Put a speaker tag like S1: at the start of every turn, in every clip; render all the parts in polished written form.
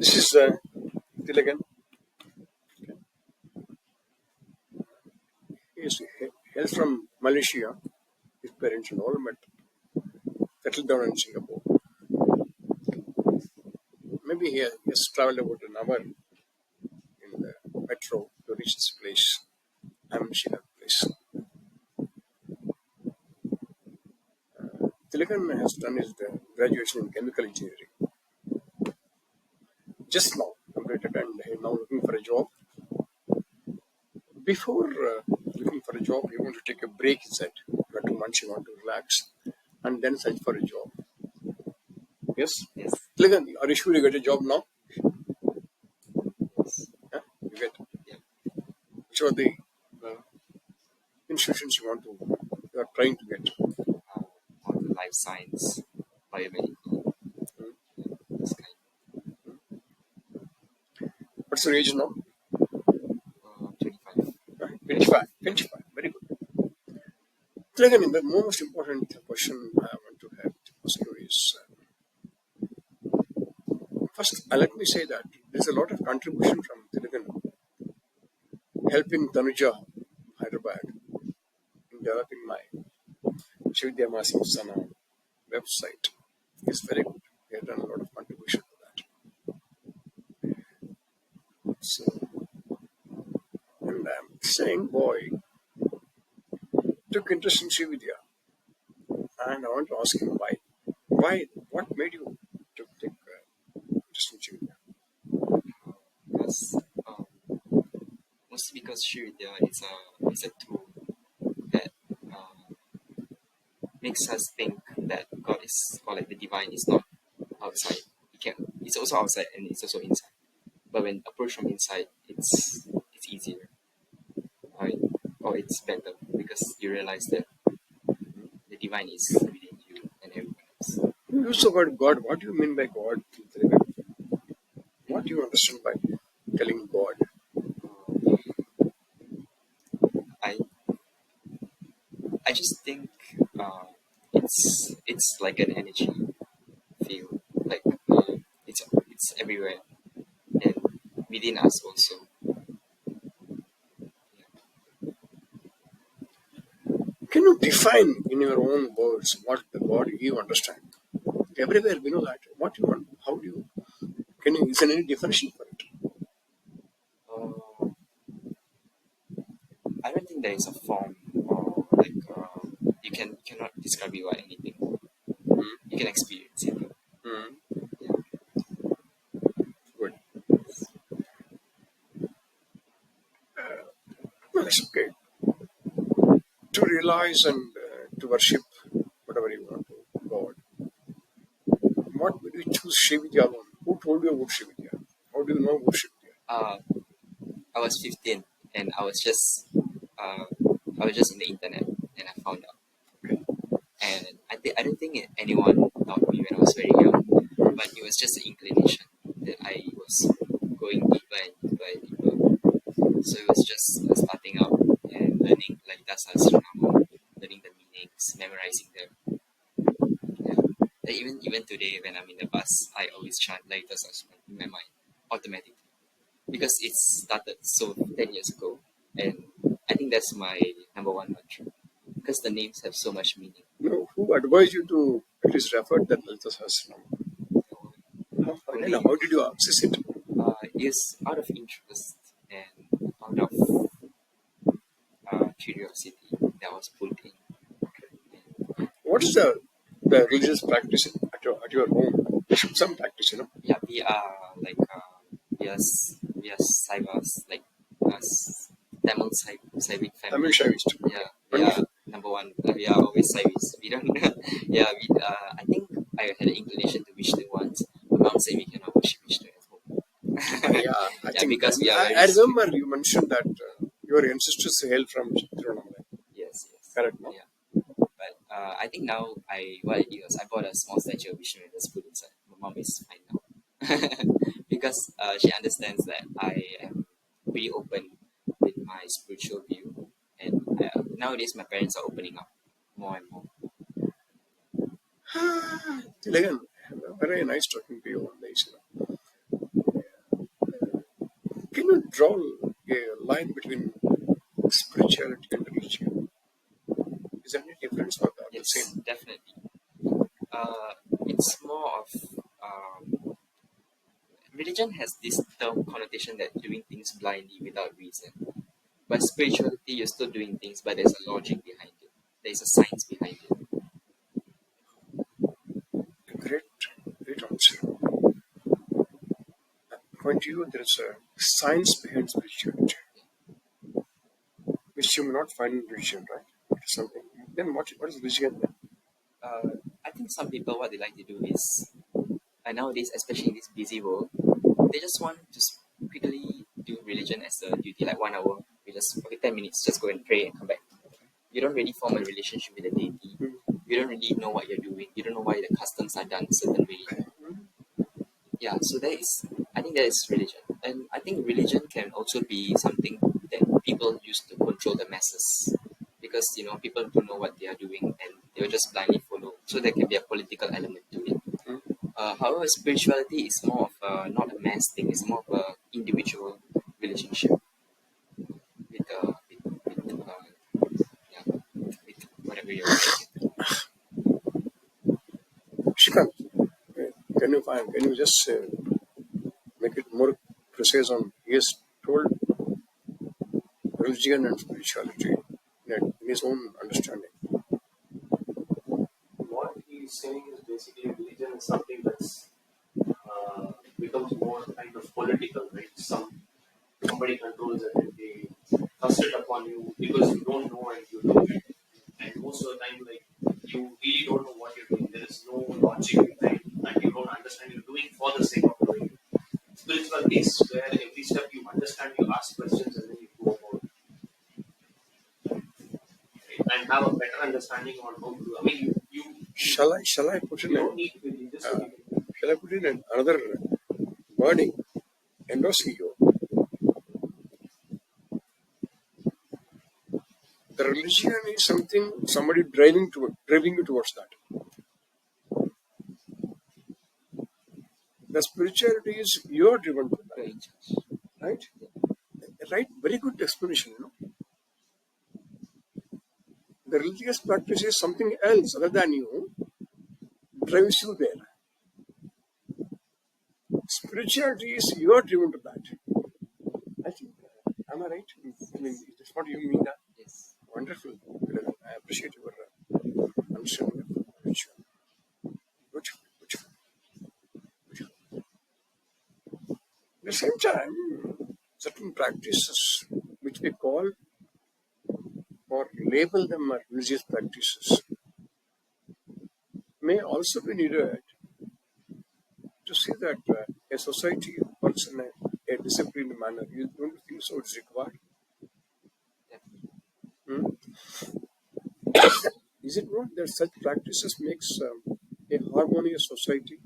S1: This is Tilagan. He is hails from Malaysia. His parents and all met settled down in Singapore. Maybe he has traveled about an hour in the metro to reach this place. I'm in Srikanth place. Tilagan has done his graduation in chemical engineering. Just now completed and he now looking for a job. Before looking for a job, you want to take a break, he said. For 2 months, you want to relax and then search for a job. Yes?
S2: Yes.
S1: Tilagan, are you sure you get a job now?
S2: Yes.
S1: Yeah? You get?
S2: Yeah.
S1: Which are the institutions you are trying to get?
S2: On the life science, biomedical, this kind.
S1: What's your age now?
S2: 25.
S1: 25. 25. Very good. Tilagan, the most important question I want to have to ask you is first, let me say that there's a lot of contribution from Tilagan helping Tanuja, Hyderabad, in developing my Shivdya Masi Sana website. It's very good. He has done a lot of contribution to that. So, and I'm saying, boy, took interest in Shivdya. And I want to ask him why. Why? What made you to take interest in Shivdya?
S2: Because mostly because Shrividya is a tool that makes us think that God is, or like the divine is not outside. It's also outside and it's also inside. But when approached from inside, it's easier, right? Or it's better because you realize that the divine is within you and everyone else.
S1: You use the word God. What do you mean by God? What do you understand by telling God?
S2: I I just think it's like an energy field, like it's everywhere and within us also.
S1: Can you define in your own words what the God you understand? Everywhere we know that. What you want? How do you? Can you? Is there any definition for it?
S2: Uh, I don't think there is a form or like you cannot describe it by anything. You can experience it.
S1: Mm.
S2: Yeah.
S1: Good. Well, it's okay to realize and to worship whatever you want to God. What would you choose Shividya alone? Who told you about Shividya? How do you know about Shividya?
S2: I was 15 and uh, I was just in the internet and I found out.
S1: Okay.
S2: And I don't think anyone taught me when I was very young, but it was just an inclination that I was going deeper and deeper and deeper. So it was just starting out and learning like Srikanth, learning the meanings, memorizing them. Yeah. Like even today when I'm in the bus, I always chant like Srikanth in my mind automatically because it started so 10 years ago, and I think that's my number one mantra because the names have so much meaning.
S1: You know, who advised you to at least refer that Lalita Sahasranam? How did you access it?
S2: Is out of interest and out of curiosity that was put in.
S1: What is the religious practice at your home? There should be some practice, you know.
S2: Yeah, we are like we are Saivas, like Tamil Saivik family.
S1: Tamil Shaivist.
S2: Yeah, we are number one. We are always Saivis. We don't. Yeah, I think I had an inclination to Vishnu once. My mom said we cannot worship Vishnu at home.
S1: Yeah, I think
S2: because we are very
S1: I remember you mentioned that your ancestors hail from Tiruvannamalai.
S2: Yes.
S1: Correct, no?
S2: Yeah. But I think now what I did was I bought a small statue of Vishnu and just put inside. My mom is fine now because she understands that I am pretty open with my spiritual view, and nowadays my parents are opening up more and more.
S1: Again, very nice talking to you on this. You know. Can you draw a line between spirituality and religion? Is there any difference or the
S2: Yes,
S1: same?
S2: definitely. Uh, it's more of religion has this term connotation that doing things blindly without reason. But spirituality, you're still doing things, but there's a logic behind it. There's a science behind it.
S1: Great, great answer. According to you, there is a science behind spirituality, which you may not find in religion, right? It is something. Then what is religion then?
S2: I think some people, what they like to do is, nowadays, especially in this busy world, they just want to quickly do religion as a duty, like 1 hour. We just, okay, 10 minutes, just go and pray and come back. You don't really form a relationship with the deity. You don't really know what you're doing. You don't know why the customs are done a certain way. Yeah, so that is, I think that is religion. And I think religion can also be something that people use to control the masses. Because, people don't know what they are doing and they'll just blindly follow. So there can be a political element to it. However, spirituality is more of not a mass thing. It's more of a individual relationship with whatever you're worshiping.
S1: Srikanth, can you just make it more precise on? He has told religion and spirituality in his own understanding.
S3: What he's saying is basically religion is something that's becomes more kind of political, right? Somebody controls it and they thrust it upon you because you don't know and you do it. And most of the time, like you really don't know what you're doing. There is no logic behind, and you don't understand. You're doing for the sake of doing it. Spirituality is where every step you understand, you ask questions, and then you go about it and have a better understanding on how to do. I mean,
S1: Shall I put
S3: you
S1: in
S3: don't need to be religious to be.
S1: shall I put in another wording? Endoseo. The religion is something somebody driving you towards that. The spirituality is you're driven to
S2: You're
S1: that,
S2: in charge.
S1: right? Right? Very good explanation. The religious practice is something else other than you drives you there. Spirituality is you're driven to that. I think. Am I right? I mean, that's what you mean.
S2: Yes.
S1: Wonderful. I appreciate your understanding of religion. Beautiful, beautiful, beautiful. At the same time, certain practices which we call or label them as religious practices may also be needed to see that a society works in a disciplined manner. You don't think so? It's required. Hmm? Is it not that such practices makes a harmonious society?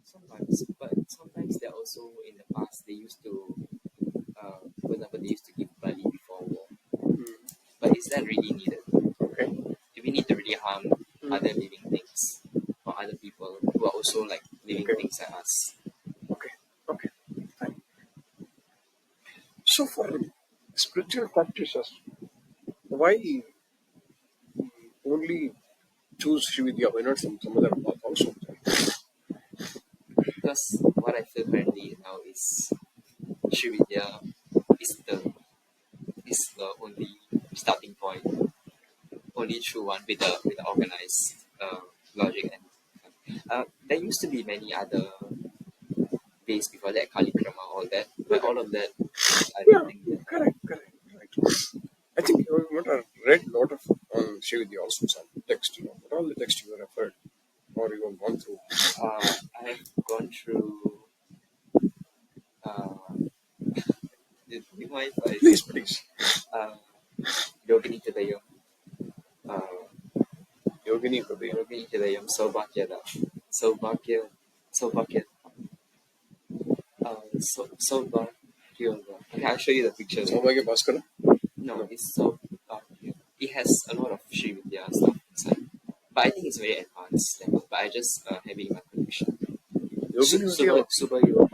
S2: Sometimes, but sometimes they're also in the past. They used to, for example, they used to give bali before war. But is that really needed?
S1: Okay.
S2: Do we need to really harm other living things or other people who are also like living
S1: Okay.
S2: things like us?
S1: Okay. Okay. Fine. So for spiritual practices, why only choose Shividya? Why not some other path also?
S2: Because what I feel currently now is Srividya is the only starting point, only true one with the organized logic and there used to be many other ways before that, Kalikrama, all that, but all of that, I
S1: Yeah,
S2: don't think that.
S1: correct, correct, right. I think you would have read a lot of on Shividya also some text, what all the text you have referred or you have gone through.
S2: I have gone through. Uh, do you mind if I
S1: Please, please.
S2: uh, Yogini Hidayam,
S1: Yogini Hridayam.
S2: Yogini Hidayam, Saubhagyada, Saubhagya, Saubhagya, Saubhagyada. Okay, I'll show you the picture.
S1: Saubhagya Bhaskara.
S2: No, it's Saubhagya. It has a lot of Sri Vidya stuff inside. But I think it's very advanced level. But I just have it in my collection.
S1: Yogini Hridayam.
S2: Super Yoga,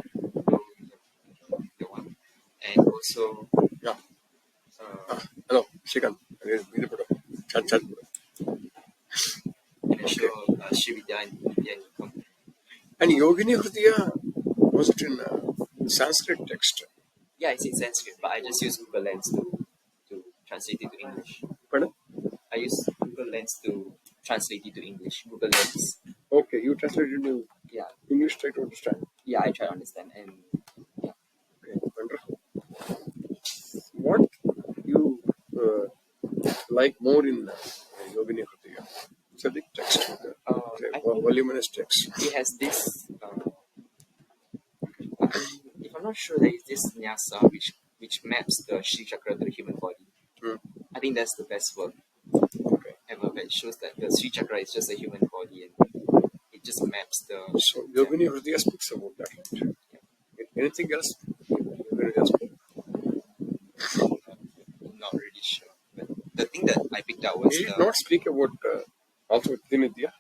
S2: the one. also
S1: Yeah.
S2: uh,
S1: Hello, Srikanth. Chat, chat.
S2: and
S1: Okay.
S2: also Sri Vidya and Vidya Nikam.
S1: And Yogini Hridiya, was it in Sanskrit text?
S2: Yeah, it's in Sanskrit, but I just use Google Lens to translate it to English.
S1: Pardon?
S2: I use Google Lens to translate it to English. Google Lens.
S1: Okay, you translated into
S2: Yeah,
S1: English, try to understand.
S2: yeah, I try to understand, and yeah.
S1: Okay, wonderful. What you like more in Yogini Hridiya? It's a big text. It's
S2: I
S1: a
S2: think
S1: voluminous text.
S2: it has this. If I'm not sure, there is this nyasa which maps the Shri Chakra to the human body.
S1: Hmm.
S2: I think that's the best work
S1: Okay.
S2: ever. Where it shows that the Shri Chakra is just a human body and it just maps the.
S1: So Yogini Hridiya speaks about that. Right? Anything else? Yogini Hridiya speaks.
S2: I'm not really sure. But the thing that I picked out was
S1: He did
S2: the.
S1: not speak about also Tinidya.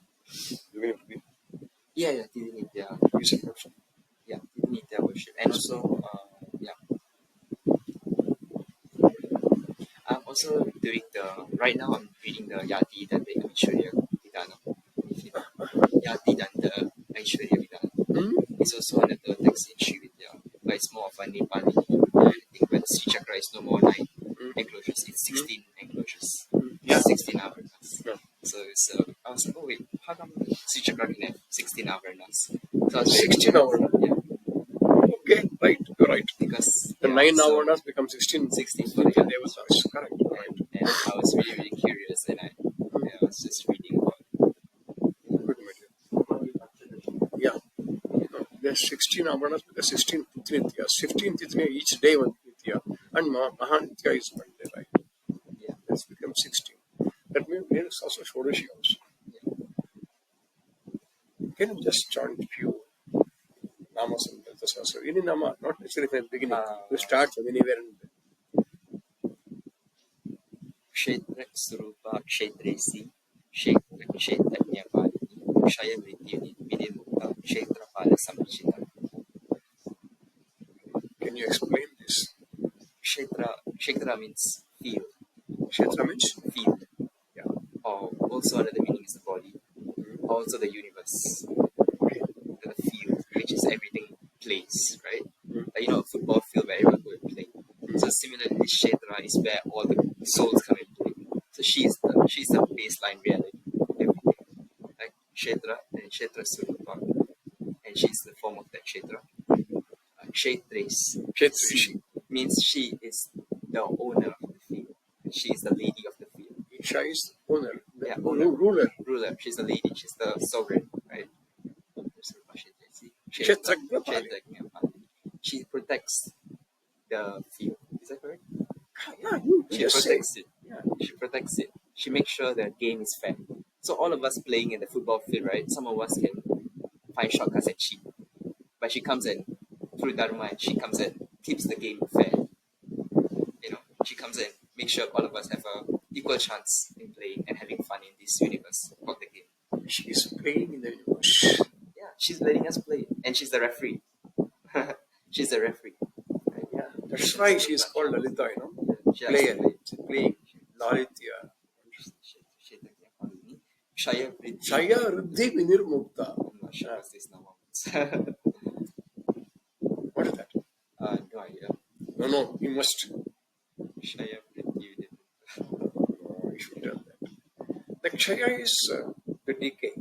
S1: Yogini Hridiya.
S2: Yeah, Tiruvannamalai.
S1: You said not so.
S2: Yeah, Tiruvannamalai worship. And also, yeah. I'm also doing the. Right now, I'm reading the Yati Dante Aishwarya Vidana. Yati Dante Aishwarya Vidana.
S1: Hmm?
S2: It's also another text in Sri Vidya, but it's more of a Nepali thing where the Sri Chakra is no more 9 enclosures, it's 16 enclosures.
S1: Yeah.
S2: 16 avarnas.
S1: Yeah.
S2: So it's, I was like, oh wait, how come Sri Chakra can have 16 avarnas? So I was very
S1: 16 hours.
S2: yeah,
S1: Okay, right, you're right.
S2: because
S1: The
S2: yeah,
S1: 9
S2: so
S1: hours become 16.
S2: 16 for the Yatis.
S1: Devatas. Correct, right.
S2: And I was really, really curious and I was just reading about it.
S1: Good material. Yeah. No, there's 16 Amanas because 16 Titnitya. 15 Titniya each day one Nitya. And Mahanitya is one day, right?
S2: Yeah.
S1: That's become 16. That means there is also Shodashi also. Can you just chant few namas and deltas also? Any nama, not necessarily from the beginning. You start from anywhere and
S2: Kshetra Surupa Kshetresi Kshetra Kshetranyapalini Kshaya Vritti Vinimukta Kshetrapala Samchita.
S1: can you explain this?
S2: Kshetra means field.
S1: Kshetra means?
S2: Field.
S1: Yeah.
S2: Or also another meaning is the body. Also the universe. The field, which is everything plays, right? Like, a football field where everyone go and play. So similarly, this Kshetra is where all the souls come and play. So she's the baseline reality, everything. Like Kshetra and Kshetra Surupa, and she's the form of that Kshetra. Kshetris
S1: Kshetrishi.
S2: means she is the owner of the field. She is the lady of the field.
S1: Isha is owner.
S2: Yeah,
S1: Ruler.
S2: Ruler. She's the lady. She's the sovereign, right?
S1: Kshetrajnapali.
S2: She protects the field. Is that correct?
S1: Yeah, you
S2: She
S1: just say.
S2: protects it. Yeah, she protects it. She makes sure the game is fair. So all of us playing in the football field, right? Some of us can find shortcuts and cheat, but she comes in through Dharma. And she comes in, keeps the game fair. She comes in, makes sure all of us have a equal chance in playing and having fun in this universe called the game.
S1: She's playing in the universe.
S2: Yeah, she's letting us play, and she's the referee. She's the referee. Right?
S1: Yeah, that's why she is called Lalita,
S2: She has
S1: Player.
S2: to play.
S1: She's playing Lalita.
S2: Shaya Vritti.
S1: Shaya Ruddhi Vinirmukta.
S2: I'm not sure what's this now.
S1: What is that?
S2: No idea.
S1: No, you must.
S2: Shaya Vritti Vinirmukta.
S1: No, you should tell that. The Kshaya is the decay.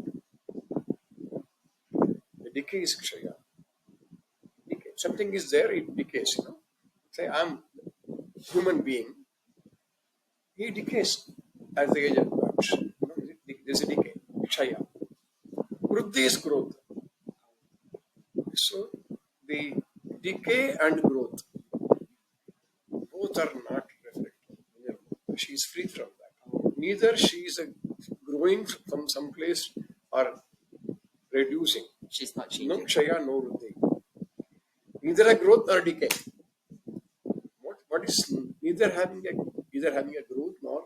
S1: The decay is Kshaya. Decay. Something is there, it decays, Say, I'm human being. He decays as the age advances. There's a decay. Kshaya. Vruddhi is growth. So, the decay and growth both are not reflected. She is free from that. Neither she is growing from some place or reducing.
S2: She's not
S1: No
S2: changing.
S1: Kshaya, no Vruddhi. Neither a growth nor decay. What is either having a growth nor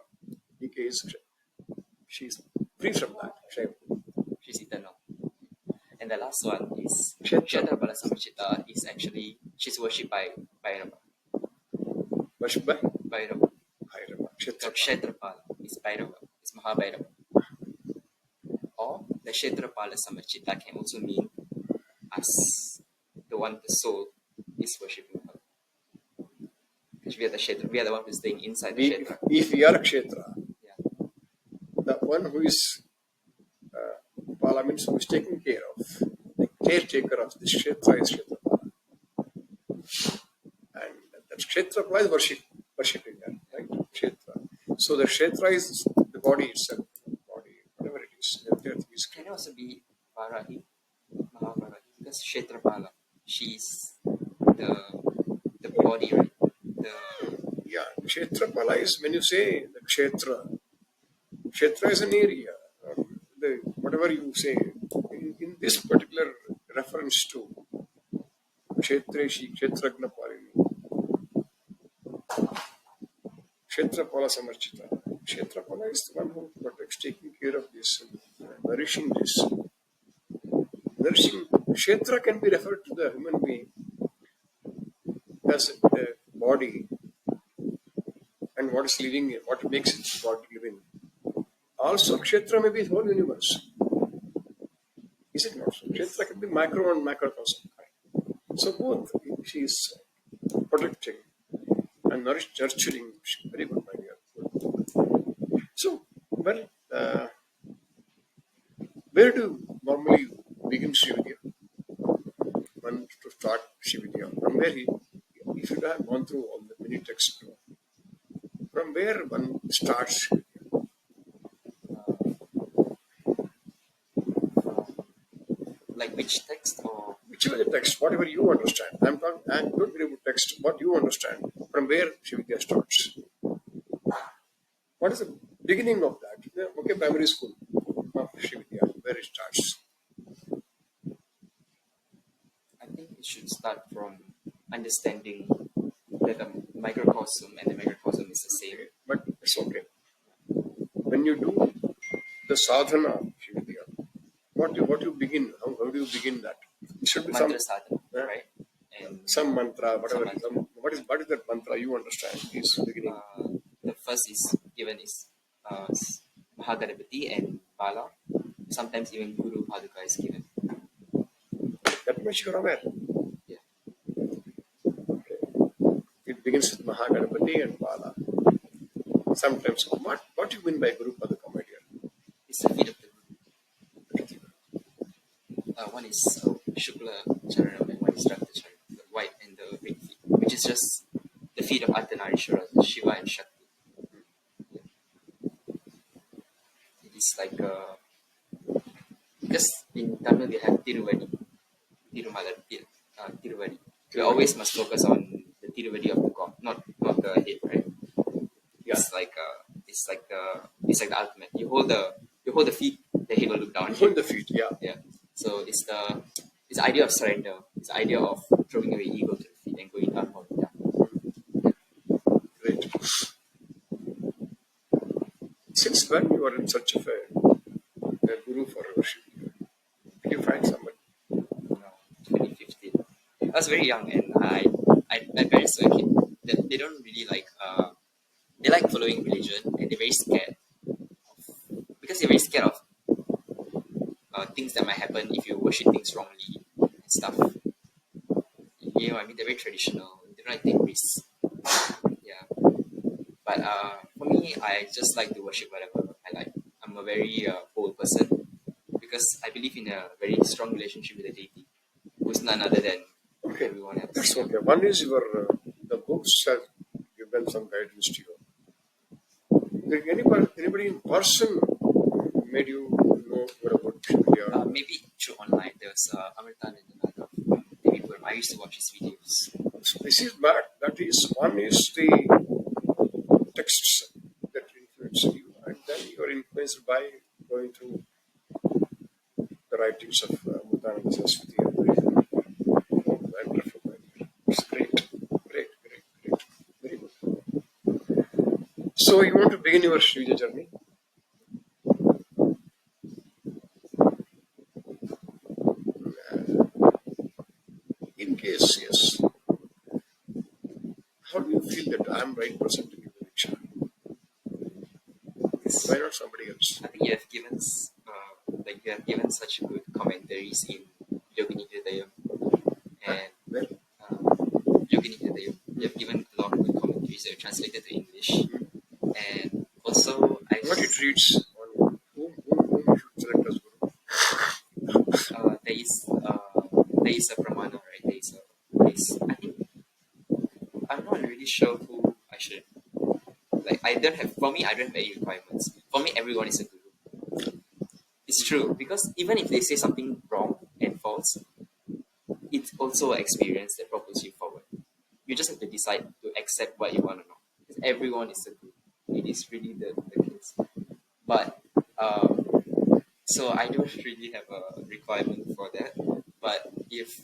S1: decay is Kshaya. She is free from that. Kshaya.
S2: She's eternal. And the last one is
S1: Kshetra.
S2: Kshetra Balasamachita is actually she's worshipped by Bhairava.
S1: Worshipped by
S2: Bhairava.
S1: Bhairava.
S2: The
S1: Kshetra.
S2: Kshetrapala is Bhairava, is Mahabhairava. Or the Kshetrapala Samarchita can also mean us, the one, the soul, is worshipping her. Because we are the Kshetra, we are the one who's staying inside the Kshetra.
S1: If we are a Kshetra,
S2: Yeah.
S1: the one who is Pala means who is taking care of, the caretaker of this Kshetra is Kshetrapala. And that Kshetrapala is worshipping her, right? Kshetra. So the Kshetra is the body itself, body, whatever it is.
S2: Can it also be Varahi, Mahavarahi? Because Kshetrapala, she's the body, right?
S1: Yeah, Kshetrapala is when you say the Kshetra is an area. Whatever you say, in this particular reference to Kshetreshi, Kshetragna Palini, Kshetrapala Samarchita. Kshetrapala is the one who protects, taking care of this, nourishing this. Nourishing Kshetra can be referred to the human being as the body and what is living, what makes its body living. Also, Kshetra may be the whole universe. Is it not so? Kshetra can be micro and macrocosm. So both she is protecting and nurturing. Very good, my dear. So, well, where do you normally begin Shividya? One to start Shividya. From where you should have gone through all the mini text. From where one starts Shividya?
S2: Like which text or
S1: Whichever the text, whatever you understand. I'm don't worry about text, what you understand. From where Shividya starts. What is the beginning of that? Okay, primary school of Shividya, where it starts.
S2: I think it should start from understanding that the microcosm and the macrocosm is the same.
S1: But it's okay. When you do the sadhana of Shividya, what you begin? How do you begin that? It should be
S2: Mantra sadhana,
S1: yeah,
S2: right? And
S1: some mantra, whatever.
S2: Some
S1: What is that mantra you understand? Is beginning.
S2: the first is given is Mahaganapati and Bala. Sometimes even Guru Paduka is given.
S1: That much you are aware.
S2: Yeah.
S1: Okay. It begins with Mahaganapati and Bala. Sometimes, what do you mean by Guru Paduka, my dear?
S2: It's the feet of the Guru. One is Shukla Charanam and one is Rakta Charanam, the white and the red feet, which is just the feet of Ardhanarishwara, Shiva and Shakti. It is like because in Tamil we have Tiruvadi, Tiruvadi. We always must focus on the Tiruvadi of the god, not the head, right?
S1: Yeah.
S2: It's like the ultimate. You hold the feet, the head will look down.
S1: Hold the feet, yeah.
S2: Yeah. So it's the idea of surrender. It's the idea of throwing away ego to the feet and going down holding down.
S1: Great. Since when you are in search of a guru for worship? Did you find somebody?
S2: No, 2015. I was very young and my parents were a kid. They don't really like they like following religion and they're very scared because they're very scared of things that might happen if you worship things wrongly and stuff. You know what I mean? They're very traditional. They don't like take risks. Yeah. But for me, I just like to worship whatever I like. I'm a very bold person because I believe in a very strong relationship with the deity, who is none other than everyone else.
S1: That's okay. One is your the books have given some guidance to you. Did anybody in person made you know what about Shividya?
S2: Maybe through online. There was Amritanand from David Burma. I used to watch his videos.
S1: So this is bad. That is, one is the texts that influence you, and then you are influenced by going through the writings of Mutananda Saraswati. Wonderful. It's great. Great. Very good. So you want to begin your Shividya journey? In case, yes. how do you feel that I'm right person to give the Diksha?
S2: This,
S1: Why not somebody else?
S2: I think you have given you have given such good commentaries in Yogini Hridayam and
S1: Well,
S2: Yogini Hridayam. You have given a lot of good commentaries that are translated to English, and also
S1: what it reads on whom you should select as Guru.
S2: there is a pramana, right? There is I think I'm not really sure who I should like. I don't have for me. I don't have any requirements. For me, everyone is a guru. It's true because even if they say something wrong and false, it's also an experience that propels you forward. You just have to decide to accept what you want to know. Because everyone is a guru. It is really the case. But so I don't really have a requirement for that. But if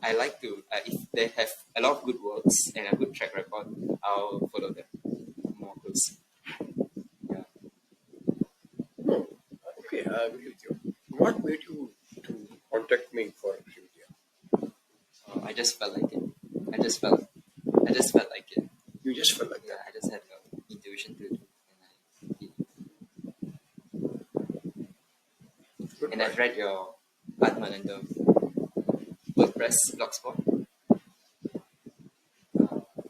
S2: I like to, if they have a lot of good works and a good track record, I'll follow them more closely. Yeah.
S1: No. Okay, I agree with you. What made you to contact me for Srividya?
S2: I just felt like it. I just felt like it.
S1: You just felt like
S2: Yeah,
S1: that.
S2: I just had the intuition to do it, and I did.
S1: Good
S2: And I've
S1: point.
S2: read your Atmananda WordPress blogspot.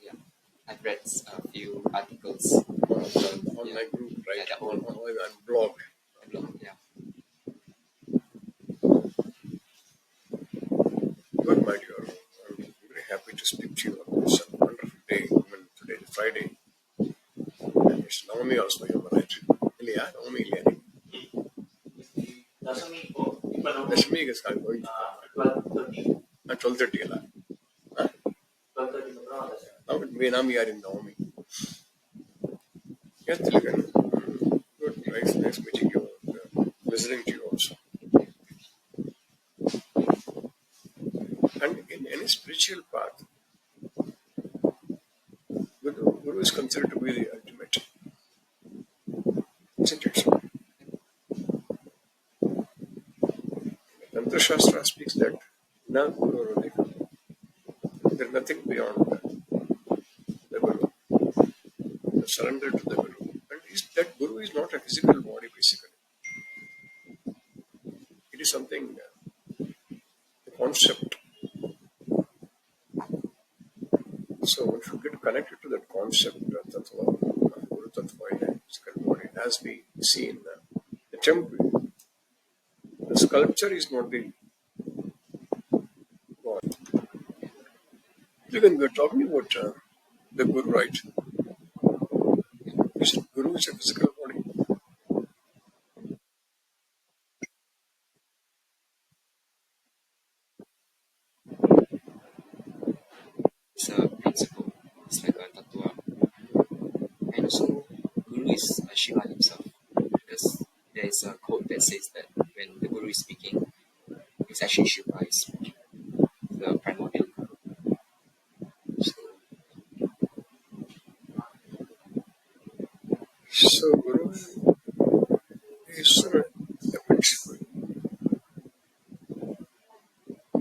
S2: Yeah, I've read a few articles
S1: On
S2: yeah,
S1: my group,
S2: yeah,
S1: right?
S2: the whole
S1: On my blog.
S2: blog. Yeah,
S1: Good, my dear. I'm very happy to speak to you on this wonderful day. I mean, today is Friday. And it's Naomi also, you're right. Ilya, Naomi Ilya.
S3: Dasami for people know
S1: That's me, guys. I'm going to
S3: 12:30.
S1: at 12:30. Huh?
S3: 12:30
S1: Now, we are in Naomi. Yeah, Tilagan. Good, nice meeting you. Listening to you also. And in any spiritual path, Guru is considered to be the ultimate. Isn't it so? Tantra Shastra speaks that na Guru Rodika. There is nothing beyond the Guru. Surrender to the Guru. And that Guru is not a physical body basically. It is something, a concept. So one should get connected to that concept, Tattva, Guru Tattva in a physical body. As we see in the temple, the sculpture is not the God. Even we're talking about the Guru, right? Guru is a physical body.
S2: it's a principle. It's like a tattwa, and also Guru is Shiva himself because there is a quote that says that when the Guru is speaking, it's actually Shiva is speaking, the primordial Guru. So
S1: So Guru is a principle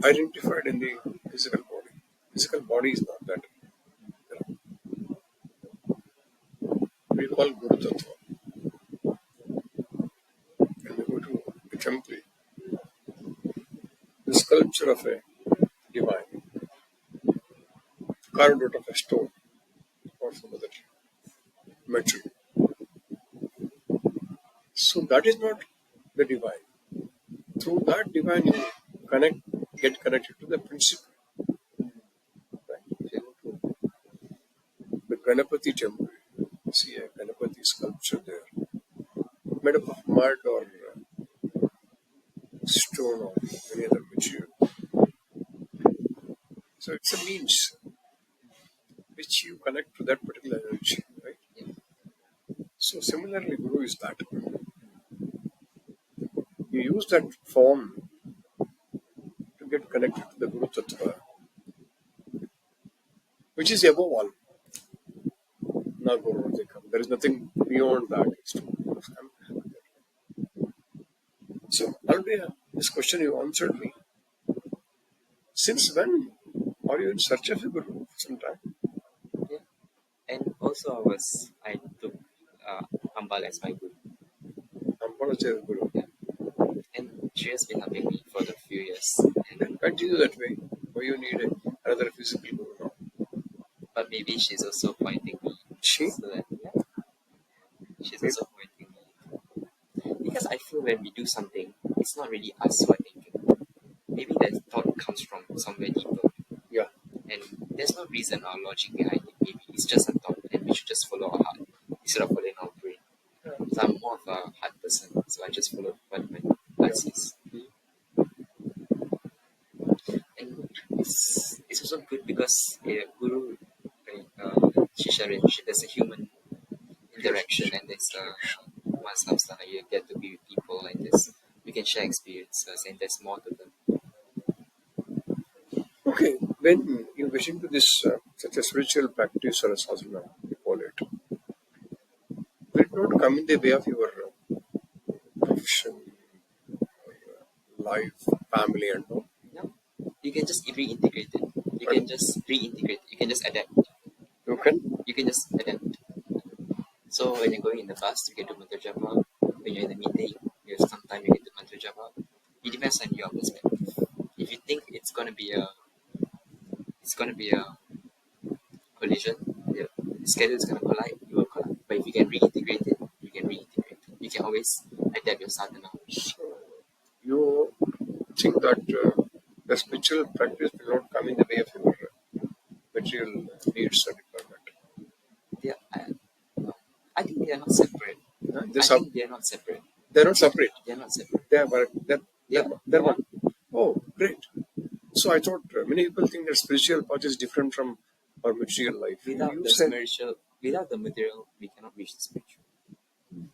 S1: identified in the physical body. Physical body is not that. We call Guru Tattva. When we go to a temple, the sculpture of a divine, carved out of a stone or some other metal. So that is not the divine. Through that divine, you get connected to the principle. Right? If you go to the Ganapati temple, you see a Ganapati sculpture there, made up of mud or stone or any other material. So it's a means which you connect to that particular energy, right?
S2: yeah,
S1: So similarly, Guru is that. You use that form to get connected to the Guru Tattva, which is above all. Now Guru Dekam. There is nothing beyond that. So already this question you answered me. Since when are you in search of a Guru? For some time.
S2: Also, I took Ambal as my guru,
S1: Ambalachair Guru.
S2: and she has been helping me for the few years.
S1: Then continue that way. Or you need another physical guru now.
S2: But maybe she's also pointing me.
S1: She?
S2: So that, yeah, she's also pointing me. Because I feel when we do something, it's not really us who are thinking. Maybe that thought comes from somewhere deeper.
S1: Yeah.
S2: And there's no reason or logic behind it. Maybe it's just a thought, and we should just follow our heart instead of following our brain. So I'm more of a heart person, so I just follow what my heart says. And it's also good because a guru, Shisha relationship, there's a human interaction, and there's once samstana, you get to be with people like this. You can share experiences, and there's more to them.
S1: Okay, when you wish into this such a spiritual practice or a sadhana, you call it, will it not come in the way of your profession, life, family, and all?
S2: No, you can just reintegrate it. You can just reintegrate. You can just adapt.
S1: You can?
S2: You can just adapt. So when you're going in the bus, you can do mantra japa. When you're in the meeting, you have some time, you can do mantra japa. It depends on your perspective. If you think it's gonna be a collision, the schedule is gonna collide, you will collide. But if you can reintegrate it, you can reintegrate it. You can always adapt your sadhana.
S1: So you think that the spiritual practice will not come in the way of your material needs and requirement.
S2: I think they are not separate. They are not separate.
S1: They're not separate.
S2: They are not separate.
S1: They're one. Oh, great. So I thought many people think that spiritual path is different from our material life.
S2: Without the material, we cannot reach the spiritual.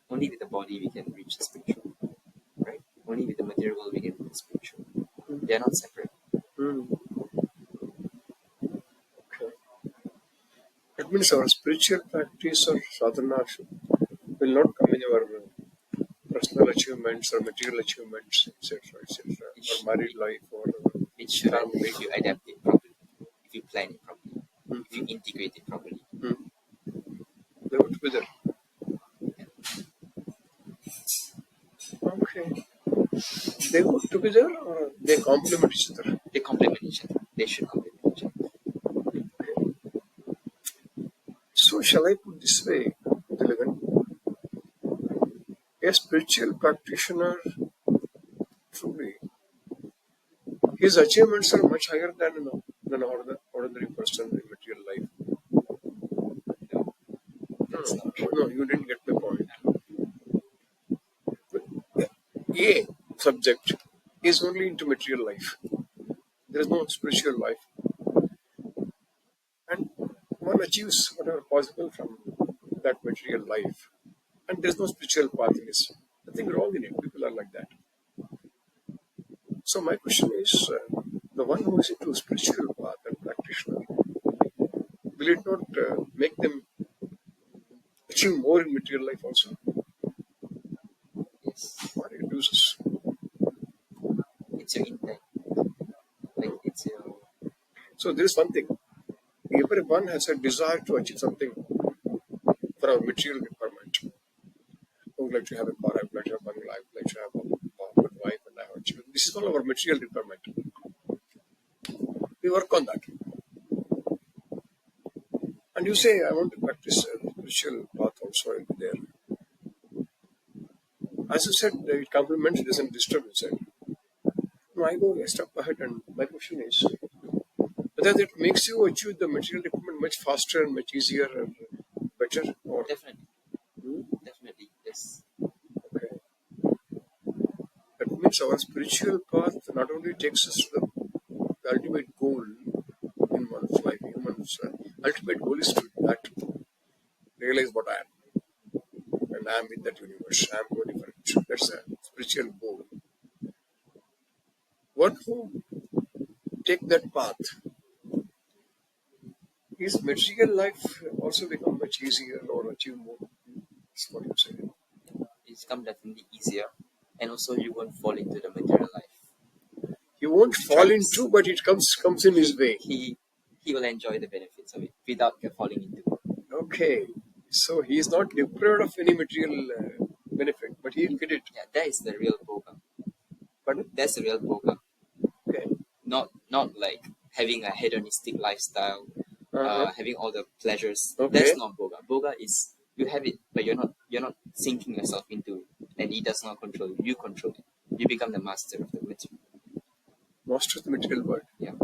S2: Only with the body we can reach the spiritual. Right? Only with the material world we can reach the spiritual. They are not separate.
S1: Okay. That means our spiritual practice or sadhana will not come in our personal achievements or material achievements, etc., or married life or
S2: It should
S1: family.
S2: if you adapt it properly, if you plan it properly, if you integrate it properly.
S1: They go together. Okay. They go together or they complement each other?
S2: They complement each other. They should complement each other.
S1: So shall I put this way, Tilagan? A spiritual practitioner, truly, his achievements are much higher than an ordinary person in material life. No, you didn't get my point. A subject is only into material life. There is no spiritual life. And one achieves whatever possible from that material life. And there's no spiritual path in this. Nothing wrong in it. People are like that. So my question is, the one who is into spiritual path and practitioner, will it not make them achieve more in material life also?
S2: Yes.
S1: Or it loses?
S2: It's your intent. Like it's your
S1: So there is one thing. Everyone has a desire to achieve something for our material requirement. I would like to have a car, I would like to have a bungalow, I would like to have a good wife, and I have children. This is all our material requirement. We work on that. And you say, I want to practice a spiritual path also there. As you said, it complements, it doesn't disturb, you said. No, I go a step ahead, and my question is whether that makes you achieve the material requirement much faster and much easier and better, or
S2: definitely yes.
S1: okay. That means our spiritual path not only takes us to the ultimate goal in one's life, human's ultimate goal is to that, realize what I am, and I am in that universe. I am going for it. That's a spiritual goal. One who take that path, his material life also become much easier or achieve more. That's what you say.
S2: It's become definitely easier, and also you won't fall into the material life.
S1: He won't fall into, but it comes in his way.
S2: He will enjoy the benefits of it without falling into.
S1: Okay, so he is not deprived of any material benefit, but he'll get it.
S2: Yeah, that is the real boga.
S1: Pardon?
S2: That's the real boga.
S1: Okay.
S2: Not like having a hedonistic lifestyle,
S1: Uh-huh.
S2: having all the pleasures.
S1: Okay.
S2: That's not boga. Boga is you have it, but you're not sinking yourself into it, and it does not control you. You control it. You become the master of the material.
S1: Master of the material world.
S2: Yeah.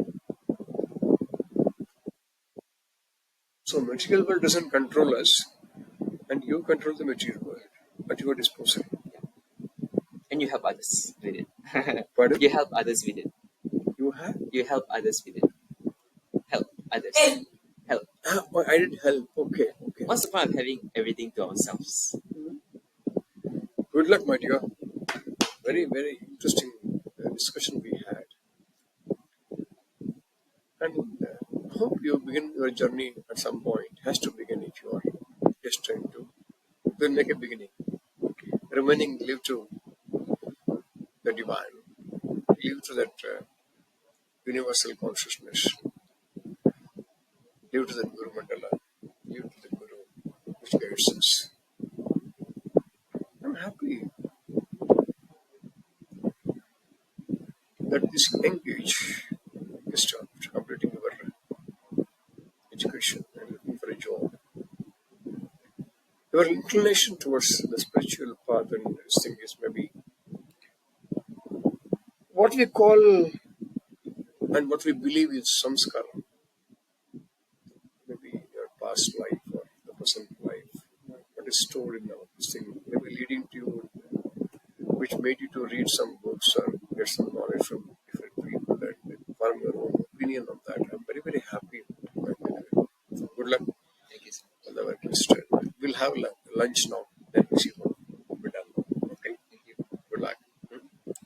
S1: So material world doesn't control us, and you control the material world at your disposal.
S2: And you help others with it.
S1: Pardon?
S2: You help others with it.
S1: You have?
S2: You help others with it. Help others. Help.
S1: Oh, I did help. Okay, okay.
S2: What's the point of having everything to ourselves?
S1: Good luck, my dear. Very, very interesting discussion we had. And hope you begin your journey at some point. Has to begin if you are destined to. Then make a beginning. Remaining, live to the divine. Live to that universal consciousness. Live to the Guru Mandala. Live to the Guru which guides us. I'm happy that this young age just after completing your education and looking for a job, your inclination towards the spiritual path and this thing is maybe what we call and what we believe is samskara, maybe your past life or the present life, what is stored in our this thing, maybe leading to you, which made you to read some books or get some knowledge from different people and form your own opinion on that. I'm very, very happy. Good luck.
S2: Thank you so much.
S1: We'll have lunch now.